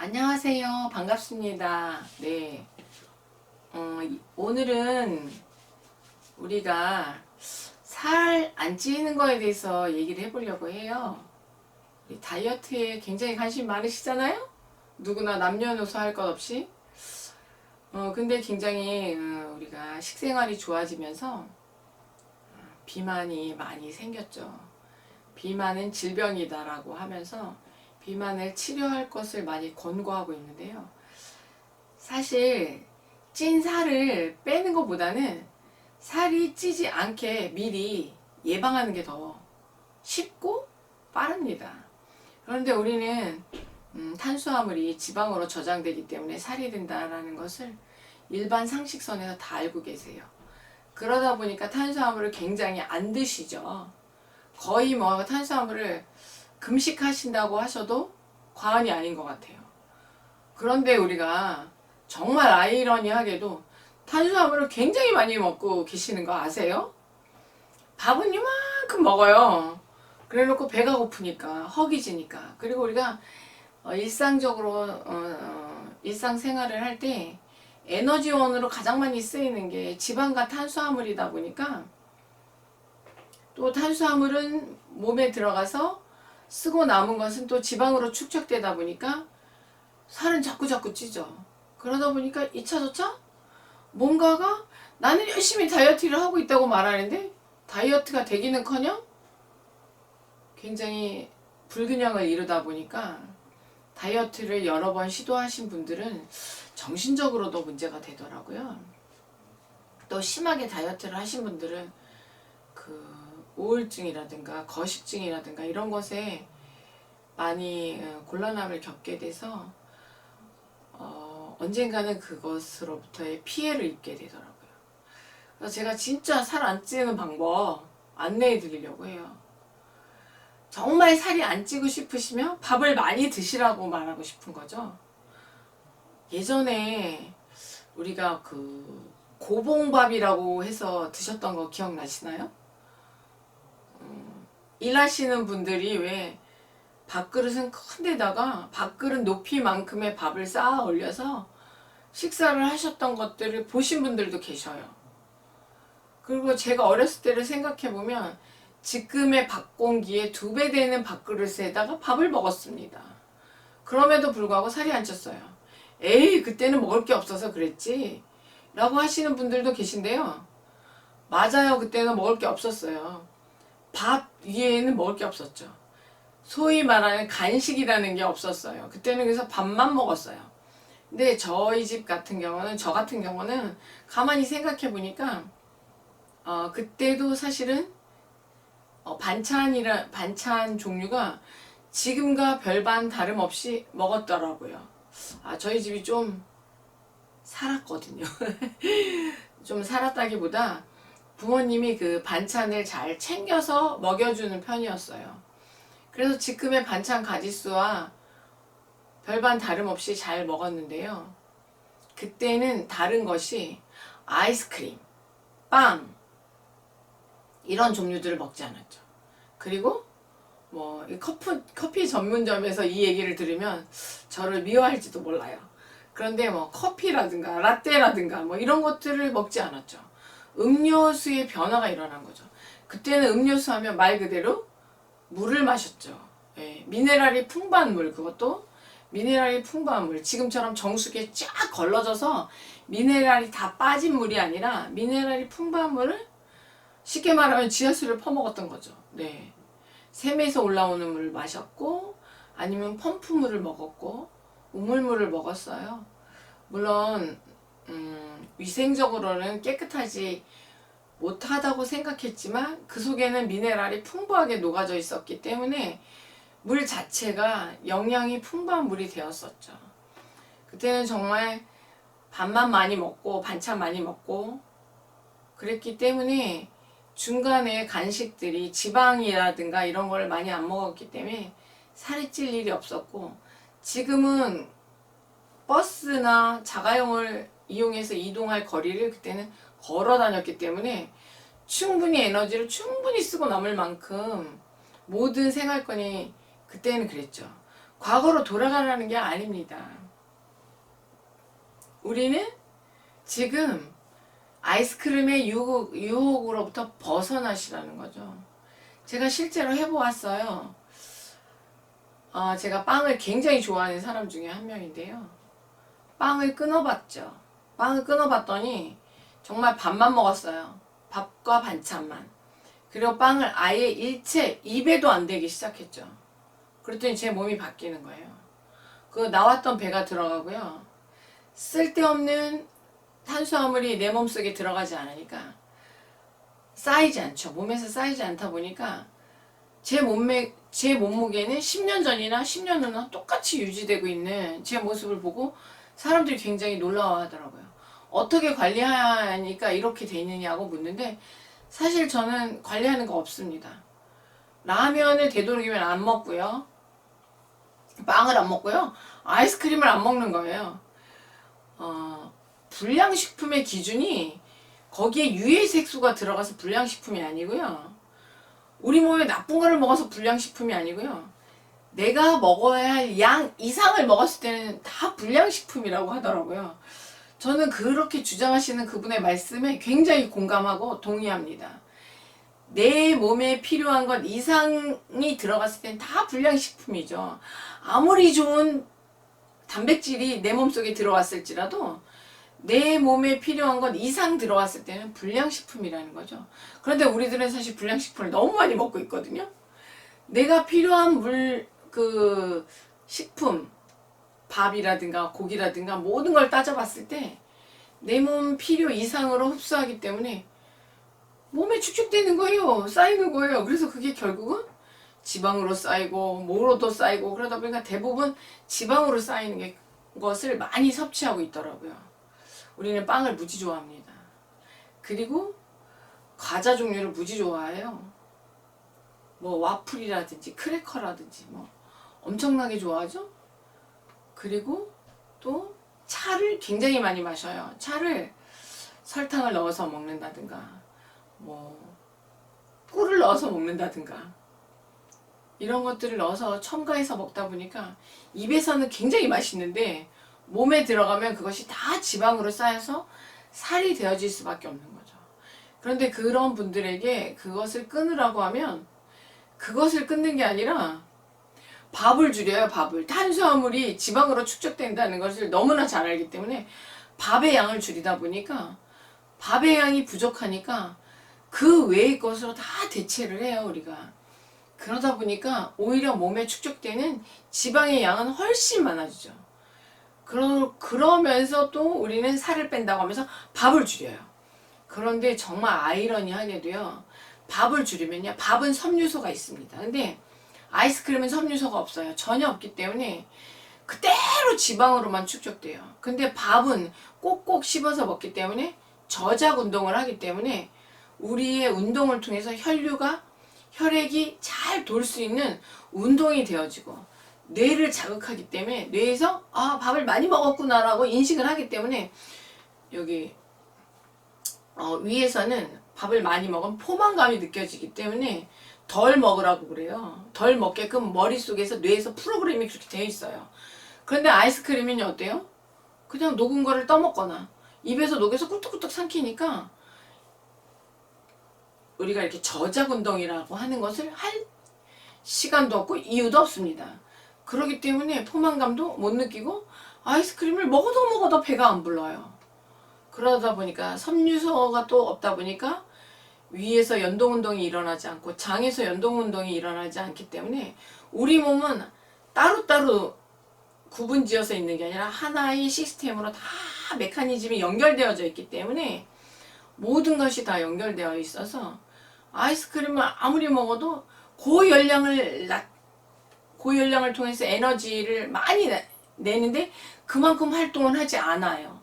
안녕하세요. 반갑습니다. 네. 오늘은 우리가 살 안 찌는 거에 대해서 얘기를 해보려고 해요. 우리 다이어트에 굉장히 관심 많으시잖아요? 누구나 남녀노소 할 것 없이. 근데 굉장히 우리가 식생활이 좋아지면서 비만이 많이 생겼죠. 비만은 질병이다라고 하면서 비만을 치료할 것을 많이 권고하고 있는데요. 사실 찐 살을 빼는 것보다는 살이 찌지 않게 미리 예방하는 게 더 쉽고 빠릅니다. 그런데 우리는 탄수화물이 지방으로 저장되기 때문에 살이 된다라는 것을 일반 상식선에서 다 알고 계세요. 그러다 보니까 탄수화물을 굉장히 안 드시죠. 거의 뭐 탄수화물을 금식하신다고 하셔도 과언이 아닌 것 같아요. 그런데 우리가 정말 아이러니하게도 탄수화물을 굉장히 많이 먹고 계시는 거 아세요? 밥은 이만큼 먹어요. 그래 놓고 배가 고프니까, 허기지니까. 그리고 우리가 일상적으로 일상생활을 할 때 에너지원으로 가장 많이 쓰이는 게 지방과 탄수화물이다 보니까 또 탄수화물은 몸에 들어가서 쓰고 남은 것은 또 지방으로 축적되다 보니까 살은 자꾸 찌죠. 그러다 보니까 2차 저차 뭔가가 나는 열심히 다이어트를 하고 있다고 말하는데 다이어트가 되기는커녕 굉장히 불균형을 이루다 보니까 다이어트를 여러 번 시도하신 분들은 정신적으로도 문제가 되더라고요. 또 심하게 다이어트를 하신 분들은 그 우울증이라든가 거식증이라든가 이런 것에 많이 곤란함을 겪게 돼서 언젠가는 그것으로부터의 피해를 입게 되더라고요. 그래서 제가 진짜 살 안 찌는 방법 안내해 드리려고 해요. 정말 살이 안 찌고 싶으시면 밥을 많이 드시라고 말하고 싶은 거죠. 예전에 우리가 그 고봉밥이라고 해서 드셨던 거 기억나시나요? 일하시는 분들이 왜 밥그릇은 큰 데다가 밥그릇 높이만큼의 밥을 쌓아 올려서 식사를 하셨던 것들을 보신 분들도 계셔요. 그리고 제가 어렸을 때를 생각해보면 지금의 밥공기의 2배 되는 밥그릇에다가 밥을 먹었습니다. 그럼에도 불구하고 살이 안 쪘어요. 에이, 그때는 먹을 게 없어서 그랬지 라고 하시는 분들도 계신데요. 맞아요. 그때는 먹을 게 없었어요. 밥 위에는 먹을 게 없었죠. 소위 말하는 간식이라는 게 없었어요. 그때는 그래서 밥만 먹었어요. 근데 저희 집 같은 경우는, 저 같은 경우는 가만히 생각해 보니까 그때도 사실은 반찬 종류가 지금과 별반 다름없이 먹었더라고요. 저희 집이 좀 살았거든요. 좀 살았다기보다 부모님이 그 반찬을 잘 챙겨서 먹여주는 편이었어요. 그래서 지금의 반찬 가짓수와 별반 다름없이 잘 먹었는데요. 그때는 다른 것이 아이스크림, 빵 이런 종류들을 먹지 않았죠. 그리고 뭐 커피 전문점에서 이 얘기를 들으면 저를 미워할지도 몰라요. 그런데 뭐 커피라든가 라떼라든가 뭐 이런 것들을 먹지 않았죠. 음료수의 변화가 일어난 거죠. 그때는 음료수 하면 말 그대로 물을 마셨죠. 예, 미네랄이 풍부한 물, 그것도 미네랄이 풍부한 물. 지금처럼 정수기에 쫙 걸러져서 미네랄이 다 빠진 물이 아니라 미네랄이 풍부한 물을 쉽게 말하면 지하수를 퍼먹었던 거죠. 네. 샘에서 올라오는 물을 마셨고 아니면 펌프물을 먹었고 우물물을 먹었어요. 물론 위생적으로는 깨끗하지 못하다고 생각했지만 그 속에는 미네랄이 풍부하게 녹아져 있었기 때문에 물 자체가 영양이 풍부한 물이 되었었죠. 그때는 정말 밥만 많이 먹고 반찬 많이 먹고 그랬기 때문에 중간에 간식들이 지방이라든가 이런 걸 많이 안 먹었기 때문에 살이 찔 일이 없었고, 지금은 버스나 자가용을 이용해서 이동할 거리를 그때는 걸어 다녔기 때문에 충분히 에너지를 충분히 쓰고 남을 만큼 모든 생활권이 그때는 그랬죠. 과거로 돌아가라는 게 아닙니다. 우리는 지금 아이스크림의 유혹으로부터 벗어나시라는 거죠. 제가 실제로 해보았어요. 제가 빵을 굉장히 좋아하는 사람 중에 한 명인데요. 빵을 끊어봤죠. 빵을 끊어봤더니 정말 밥만 먹었어요. 밥과 반찬만. 그리고 빵을 아예 일체 입에도 안 대기 시작했죠. 그랬더니 제 몸이 바뀌는 거예요. 그 나왔던 배가 들어가고요. 쓸데없는 탄수화물이 내 몸속에 들어가지 않으니까 쌓이지 않죠. 몸에서 쌓이지 않다 보니까 제 몸무게는 10년 전이나 10년 후나 똑같이 유지되고 있는 제 모습을 보고 사람들이 굉장히 놀라워 하더라고요. 어떻게 관리하니까 이렇게 돼 있느냐고 묻는데 사실 저는 관리하는 거 없습니다. 라면을 되도록이면 안 먹고요. 빵을 안 먹고요. 아이스크림을 안 먹는 거예요. 불량식품의 기준이 거기에 유해 색소가 들어가서 불량식품이 아니고요. 우리 몸에 나쁜 거를 먹어서 불량식품이 아니고요. 내가 먹어야 할 양 이상을 먹었을 때는 다 불량식품이라고 하더라고요. 저는 그렇게 주장하시는 그분의 말씀에 굉장히 공감하고 동의합니다. 내 몸에 필요한 것 이상이 들어갔을 땐 다 불량식품이죠. 아무리 좋은 단백질이 내 몸속에 들어왔을지라도 내 몸에 필요한 것 이상 들어왔을 때는 불량식품이라는 거죠. 그런데 우리들은 사실 불량식품을 너무 많이 먹고 있거든요. 내가 필요한 식품, 밥이라든가 고기라든가 모든 걸 따져봤을 때 내 몸 필요 이상으로 흡수하기 때문에 몸에 축축되는 거예요. 쌓이는 거예요. 그래서 그게 결국은 지방으로 쌓이고 뭐로도 쌓이고 그러다 보니까 대부분 지방으로 쌓이는 것을 많이 섭취하고 있더라고요. 우리는 빵을 무지 좋아합니다. 그리고 과자 종류를 무지 좋아해요. 뭐 와플이라든지 크래커라든지 뭐 엄청나게 좋아하죠. 그리고 또 차를 굉장히 많이 마셔요. 차를 설탕을 넣어서 먹는다든가 뭐 꿀을 넣어서 먹는다든가 이런 것들을 넣어서 첨가해서 먹다 보니까 입에서는 굉장히 맛있는데 몸에 들어가면 그것이 다 지방으로 쌓여서 살이 되어질 수밖에 없는 거죠. 그런데 그런 분들에게 그것을 끊으라고 하면 그것을 끊는 게 아니라 밥을 줄여요. 밥을. 탄수화물이 지방으로 축적된다는 것을 너무나 잘 알기 때문에 밥의 양을 줄이다 보니까 밥의 양이 부족하니까 그 외의 것으로 다 대체를 해요. 우리가. 그러다 보니까 오히려 몸에 축적되는 지방의 양은 훨씬 많아지죠. 그러면서 또 우리는 살을 뺀다고 하면서 밥을 줄여요. 그런데 정말 아이러니하게도요. 밥을 줄이면요. 밥은 섬유소가 있습니다. 근데 아이스크림은 섬유소가 없어요. 전혀 없기 때문에 그대로 지방으로만 축적돼요. 근데 밥은 꼭꼭 씹어서 먹기 때문에 저작 운동을 하기 때문에 우리의 운동을 통해서 혈액이 잘 돌 수 있는 운동이 되어지고 뇌를 자극하기 때문에 뇌에서 밥을 많이 먹었구나라고 인식을 하기 때문에 여기 위에서는 밥을 많이 먹은 포만감이 느껴지기 때문에 덜 먹으라고 그래요. 덜 먹게끔 머릿속에서 뇌에서 프로그램이 그렇게 되어 있어요. 그런데 아이스크림은 어때요? 그냥 녹은 거를 떠먹거나 입에서 녹여서 꿀떡꿀떡 삼키니까 우리가 이렇게 저작 운동이라고 하는 것을 할 시간도 없고 이유도 없습니다. 그렇기 때문에 포만감도 못 느끼고 아이스크림을 먹어도 배가 안 불러요. 그러다 보니까 섬유소가 또 없다 보니까 위에서 연동운동이 일어나지 않고 장에서 연동운동이 일어나지 않기 때문에 우리 몸은 따로따로 구분지어서 있는 게 아니라 하나의 시스템으로 다 메커니즘이 연결되어져 있기 때문에 모든 것이 다 연결되어 있어서 아이스크림을 아무리 먹어도 고열량을 통해서 에너지를 많이 내는데 그만큼 활동을 하지 않아요.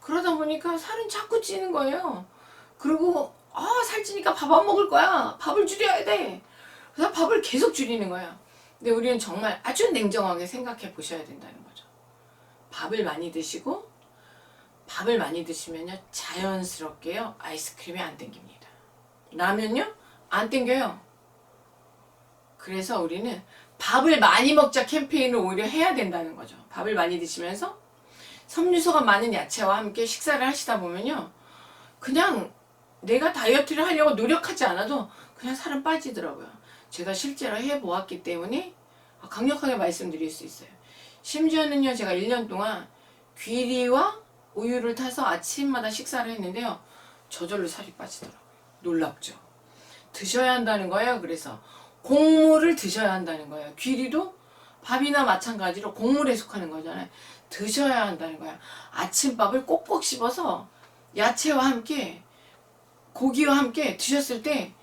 그러다 보니까 살은 자꾸 찌는 거예요. 그리고 살찌니까 밥 안 먹을 거야. 밥을 줄여야 돼. 그래서 밥을 계속 줄이는 거야. 근데 우리는 정말 아주 냉정하게 생각해 보셔야 된다는 거죠. 밥을 많이 드시고 밥을 많이 드시면요 자연스럽게요 아이스크림이 안 땡깁니다. 라면요 안 땡겨요. 그래서 우리는 밥을 많이 먹자 캠페인을 오히려 해야 된다는 거죠. 밥을 많이 드시면서 섬유소가 많은 야채와 함께 식사를 하시다 보면요, 그냥 내가 다이어트를 하려고 노력하지 않아도 그냥 살은 빠지더라고요. 제가 실제로 해보았기 때문에 강력하게 말씀드릴 수 있어요. 심지어는요, 제가 1년 동안 귀리와 우유를 타서 아침마다 식사를 했는데요, 저절로 살이 빠지더라고요. 놀랍죠? 드셔야 한다는 거예요. 그래서 곡물을 드셔야 한다는 거예요. 귀리도 밥이나 마찬가지로 곡물에 속하는 거잖아요. 드셔야 한다는 거야. 아침밥을 꼭꼭 씹어서 야채와 함께, 고기와 함께 드셨을 때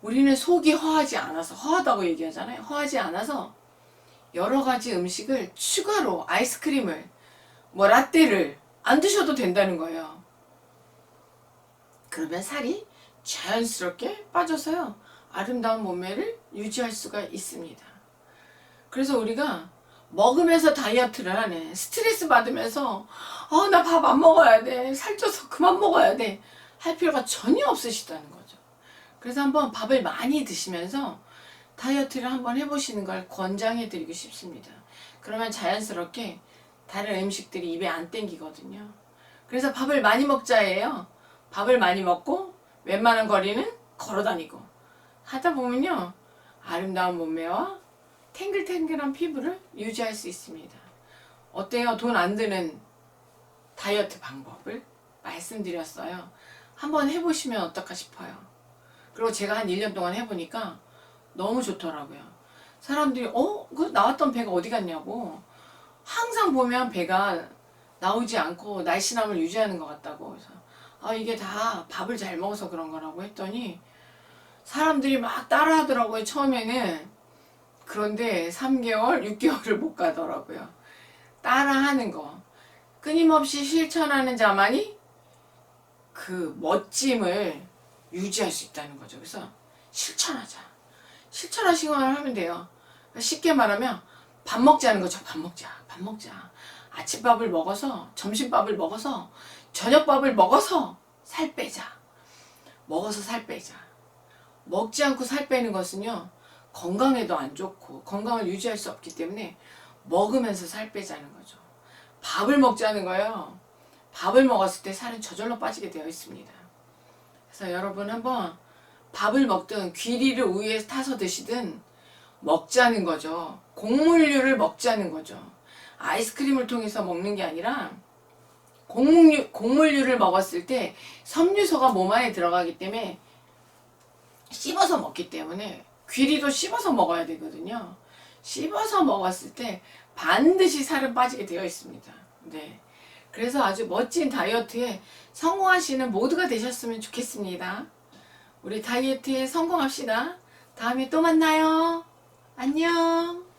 우리는 속이 허하지 않아서, 허하다고 얘기하잖아요. 허하지 않아서 여러 가지 음식을 추가로, 아이스크림을, 뭐 라떼를 안 드셔도 된다는 거예요. 그러면 살이 자연스럽게 빠져서요, 아름다운 몸매를 유지할 수가 있습니다. 그래서 우리가 먹으면서 다이어트를 하네, 스트레스 받으면서 나 밥 안 먹어야 돼, 살쪄서 그만 먹어야 돼, 할 필요가 전혀 없으시다는 거죠. 그래서 한번 밥을 많이 드시면서 다이어트를 한번 해보시는 걸 권장해 드리고 싶습니다. 그러면 자연스럽게 다른 음식들이 입에 안 땡기거든요. 그래서 밥을 많이 먹자예요. 밥을 많이 먹고 웬만한 거리는 걸어다니고 하다 보면요, 아름다운 몸매와 탱글탱글한 피부를 유지할 수 있습니다. 어때요? 돈 안 드는 다이어트 방법을 말씀드렸어요. 한번 해보시면 어떨까 싶어요. 그리고 제가 한 1년 동안 해보니까 너무 좋더라고요. 사람들이 그 나왔던 배가 어디 갔냐고, 항상 보면 배가 나오지 않고 날씬함을 유지하는 것 같다고. 그래서 이게 다 밥을 잘 먹어서 그런 거라고 했더니 사람들이 막 따라 하더라고요, 처음에는. 그런데 3개월, 6개월을 못 가더라고요. 따라 하는 거, 끊임없이 실천하는 자만이 그 멋짐을 유지할 수 있다는 거죠. 그래서 실천하자. 실천하시기만 하면 돼요. 쉽게 말하면 밥 먹자는 거죠. 밥 먹자. 밥 먹자. 아침밥을 먹어서, 점심밥을 먹어서, 저녁밥을 먹어서 살 빼자. 먹어서 살 빼자. 먹지 않고 살 빼는 것은요, 건강에도 안 좋고 건강을 유지할 수 없기 때문에 먹으면서 살 빼자는 거죠. 밥을 먹자는 거예요. 밥을 먹었을 때 살은 저절로 빠지게 되어 있습니다. 그래서 여러분 한번 밥을 먹든 귀리를 우유에 타서 드시든 먹자는 거죠. 곡물류를 먹자는 거죠. 아이스크림을 통해서 먹는 게 아니라 곡물류를 먹었을 때 섬유소가 몸 안에 들어가기 때문에 씹어서 먹기 때문에, 귀리도 씹어서 먹어야 되거든요. 씹어서 먹었을 때 반드시 살은 빠지게 되어 있습니다. 네. 그래서 아주 멋진 다이어트에 성공하시는 모두가 되셨으면 좋겠습니다. 우리 다이어트에 성공합시다. 다음에 또 만나요. 안녕.